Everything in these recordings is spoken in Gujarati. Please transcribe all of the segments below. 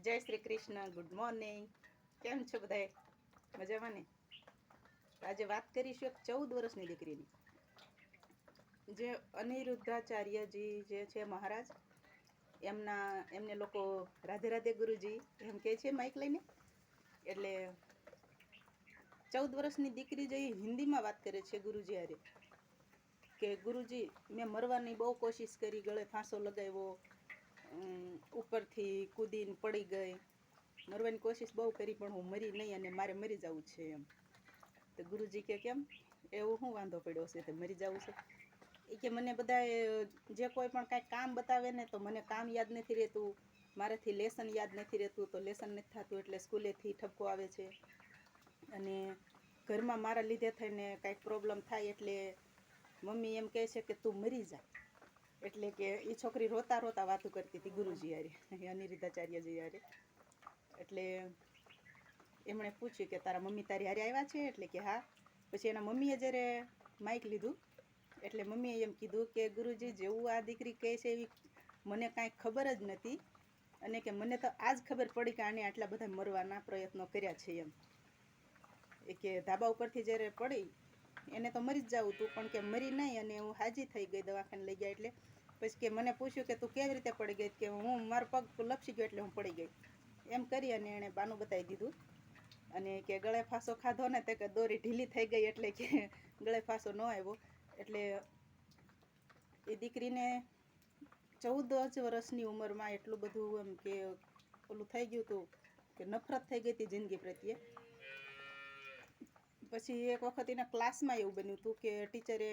જય શ્રી કૃષ્ણ. Good morning. કેમ છો બધાય? મજામાં ને? આજે વાત કરીશું એક 14 વર્ષની દીકરીની, જે અનિરુદ્ધાચાર્યજી જે છે મહારાજ, એમને લોકો રાધે રાધે ગુરુજી એમ કહે છે માઇક લઈને. એટલે 14 વર્ષની દીકરી જે હિન્દીમાં વાત કરે છે ગુરુજી હારે કે ગુરુજી મેં મરવાની બહુ કોશિશ કરી, ગળે ફાંસો લગાવ્યો, ઉપરથી કૂદીને પડી ગઈ, મરવાની કોશિશ બહુ કરી પણ હું મરી નહીં અને મારે મરી જવું છે એમ. તો ગુરુજી કે કેમ એવું શું વાંધો પડ્યો છે, તે મરી જવું છે? એ કે મને બધાએ જે કોઈ પણ કાંઈ કામ બતાવે ને તો મને કામ યાદ નથી રહેતું, મારાથી લેસન યાદ નથી રહેતું, તો લેસન નથી થતું એટલે સ્કૂલેથી ઠપકો આવે છે, અને ઘરમાં મારા લીધે થઈને કાંઈક પ્રોબ્લેમ થાય એટલે મમ્મી એમ કહે છે કે તું મરી જા. એટલે કે એ છોકરી રોતા રોતા વાતું કરતી હતી ગુરુજી યારે, અનિરુદ્ધાચાર્યજી યારે. એટલે એમણે પૂછ્યું કે તારા મમ્મી તારી હારે આવ્યા છે? એટલે કે હા. પછી એના મમ્મીએ જ્યારે માઇક લીધું એટલે મમ્મીએ એમ કીધું કે ગુરુજી જેવું આ દીકરી કહે છે એવી મને કાંઈ ખબર જ નથી, અને કે મને તો આજ ખબર પડી કે આને આટલા બધા મરવાના પ્રયત્નો કર્યા છે એમ. એ કે ધાબા ઉપરથી જ્યારે પડી એને તો મરી જ જવું હતું, પણ કે મરી નહીં અને હું હાજી થઈ ગઈ દવાખાને લઈ ગયા. એટલે પછી કે મને પૂછ્યું કે તું કેવી રીતે પડી ગઈ? કે હું મારો પગ લપસી ગયો એટલે હું પડી ગઈ એમ કરી અને એણે બાનું બતાવી દીધું. અને કે ગળે ફાંસો ખાધો ને તે કે દોરી ઢીલી થઈ ગઈ એટલે કે ગળે ફાંસો ન આવ્યો. એટલે એ દીકરીને 14 જ વર્ષની ઉંમરમાં એટલું બધું એમ કે ઓલું થઈ ગયું હતું કે નફરત થઈ ગઈ હતી જિંદગી પ્રત્યે. પછી એક વખત એના ક્લાસમાં એવું બન્યું હતું કે ટીચરે,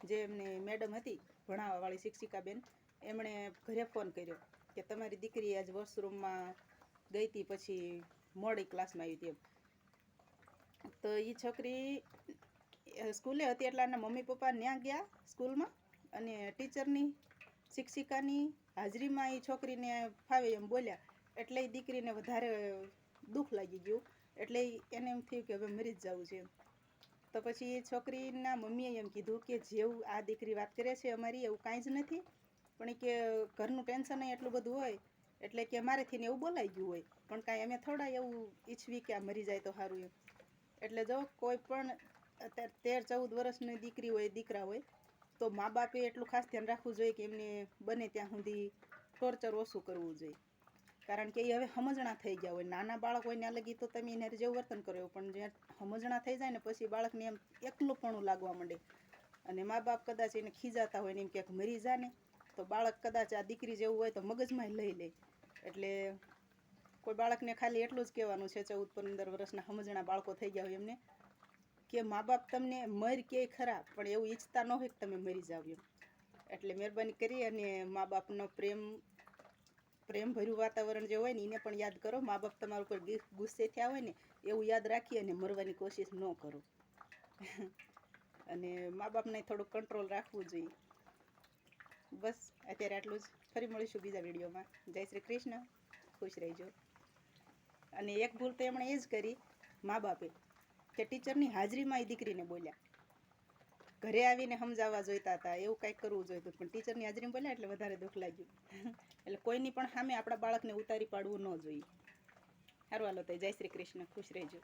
જે એમની મેડમ હતી ભણાવવાવાળી શિક્ષિકા બેન, એમણે ઘરે ફોન કર્યો કે તમારી દીકરી આજ વોશરૂમમાં ગઈ હતી પછી મોડી ક્લાસમાં આવી હતી એમ. તો એ છોકરી સ્કૂલે હતી એટલે એના મમ્મી પપ્પા ત્યાં ગયા સ્કૂલમાં, અને ટીચરની શિક્ષિકાની હાજરીમાં એ છોકરીને ફાવે એમ બોલ્યા એટલે એ દીકરીને વધારે દુઃખ લાગી ગયું. એટલે એને એમ થયું કે હવે મરી જ જવું છે એમ. તો પછી એ છોકરીના મમ્મીએ એમ કીધું કે જેવું આ દીકરી વાત કરે છે અમારી એવું કાંઈ જ નથી, પણ એ કે ઘરનું ટેન્શન એટલું બધું હોય એટલે કે મારેથી ને એવું બોલાઈ ગયું હોય, પણ કાંઈ અમે થોડા એવું ઈચ્છવી કે આ મરી જાય તો સારું એમ. એટલે જો કોઈ પણ અત્યારે 13-14 વર્ષની દીકરી હોય, દીકરા હોય, તો મા બાપે એટલું ખાસ ધ્યાન રાખવું જોઈએ કે એમને બને ત્યાં સુધી ટોર્ચર ઓછું કરવું જોઈએ. કારણ કે એ હવે સમજણા થઈ ગયા હોય. નાના બાળક હોય ત્યાં લગી તો તમે એને જેવું વર્તન કરો, પણ જ્યાં સમજણા થઈ જાય ને પછી બાળકને એમ એકલુંપણું લાગવા માંડે, અને મા બાપ કદાચ એને ખીજાતા હોય ને એમ ક્યાંક મરી જાય ને તો બાળક કદાચ આ દીકરી જેવું હોય તો મગજમાં લઈ લે. એટલે કોઈ બાળકને ખાલી એટલું જ કહેવાનું છે, 14-15 વર્ષના સમજણા બાળકો થઈ ગયા હોય એમને, કે મા બાપ તમને મર કે ખરા પણ એવું ઈચ્છતા ન હોય કે તમે મરી જાવ એમ. એટલે મહેરબાની કરી અને મા બાપનો પ્રેમ ભર્યું વાતાવરણ જે હોય ને એને પણ યાદ કરો. મા બાપ તમારા ઉપર ગુસ્સે થયા હોય ને એવું યાદ રાખી અને મરવાની કોશિશ ન કરો. અને મા બાપને થોડુંક કંટ્રોલ રાખવું જોઈએ. બસ અત્યારે આટલું જ. ફરી મળીશું બીજા વિડીયોમાં. જય શ્રી કૃષ્ણ. ખુશ રહેજો. અને એક ભૂલ તો એમણે એ જ કરી મા બાપે, કે ટીચરની હાજરીમાં એ દીકરીને બોલ્યા. ઘરે આવીને સમજાવવા જોઈતા હતા, એવું કાંઈક કરવું જોઈતું, પણ ટીચરની હાજરીમાં બોલ્યા એટલે વધારે દુઃખ લાગ્યું. એટલે કોઈની પણ સામે આપણા બાળકને ઉતારી પાડવું ન જોઈએ. સારું હાલો તો જય શ્રી કૃષ્ણ. ખુશ રહેજો.